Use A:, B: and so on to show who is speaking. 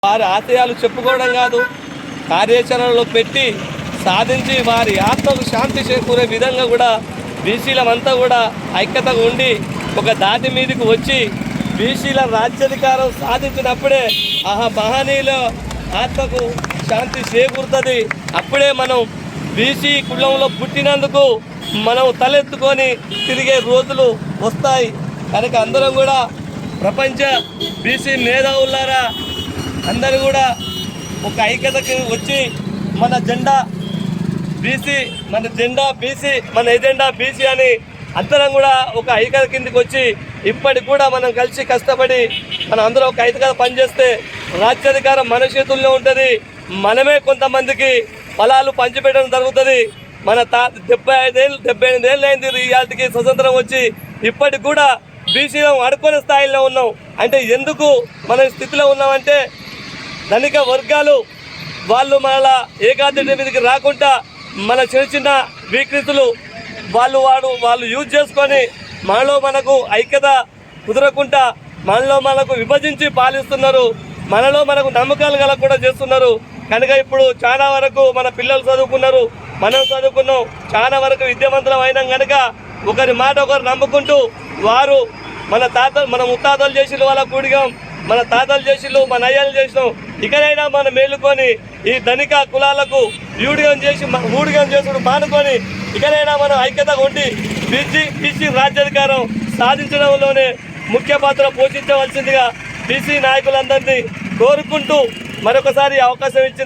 A: వారి ఆశయాలు చెప్పుకోవడం కాదు, కార్యాచరణలో పెట్టి సాధించి వారి ఆత్మకు శాంతి చేకూరే విధంగా కూడా బీసీలమంతా కూడా ఐక్యతగా ఉండి ఒక దాటి మీదకి వచ్చి బీసీల రాజ్యాధికారం సాధించినప్పుడే మహనీయుల ఆత్మకు శాంతి చేకూరుతుంది. అప్పుడే మనం బీసీ కులంలో పుట్టినందుకు మనం తలెత్తుకొని తిరిగే రోజులు వస్తాయి. కనుక అందరం కూడా ప్రపంచ బీసీ మేధావులారా అందరూ కూడా ఒక ఐక్యతకి వచ్చి మన జెండా బీసీ, మన ఎజెండా బీసీ అని అందరం కూడా ఒక ఐక్యత కిందకి వచ్చి ఇప్పటికి కూడా మనం కలిసి కష్టపడి మనం అందరం ఒక ఐక్యతగా పనిచేస్తే రాజ్యాధికారం మన చేతుల్లో ఉంటుంది. మనమే కొంతమందికి ఫలాలు పంచిపెట్టడం జరుగుతుంది. మన 78 ఏళ్ళు అయింది ఇవాళకి స్వతంత్రం వచ్చి, ఇప్పటికి కూడా బీసీలో అడుక్కునే స్థాయిలో ఉన్నాం. అంటే ఎందుకు మన స్థితిలో ఉన్నామంటే ధనిక వర్గాలు వాళ్ళు మన ఏకాగ్రత మీదకి రాకుండా మన చిన్న చిన్న వీక్నెస్లు వాళ్ళు యూజ్ చేసుకొని మనకు ఐక్యత కుదరకుండా మనకు విభజించి పాలిస్తున్నారు. మనకు నమ్మకాలు కలగకుండా చేస్తున్నారు. కనుక ఇప్పుడు చాలా వరకు మన పిల్లలు చదువుకున్నారు, మనం చదువుకున్నాం, చాలా వరకు విద్యావంతులం అయినాం. కనుక ఒకరి మాట ఒకరు నమ్ముకుంటూ వారు మన ముత్తాతలు చేసిన వాళ్ళ కూడిగాం, మన తాతలు చేసిళ్ళు, మన అయ్యలు చేసినాం. ఇకనైనా మనం మేలుకొని ఈ ధనిక కులాలకు ఊడిగం చేసుడు మానుకొని ఇకనైనా మనం ఐక్యతగా ఉండి బీసీ రాజ్యాధికారం సాధించడంలోనే ముఖ్య పాత్ర పోషించవలసిందిగా బీసీ నాయకులందరినీ కోరుకుంటూ మరొకసారి అవకాశం ఇచ్చిన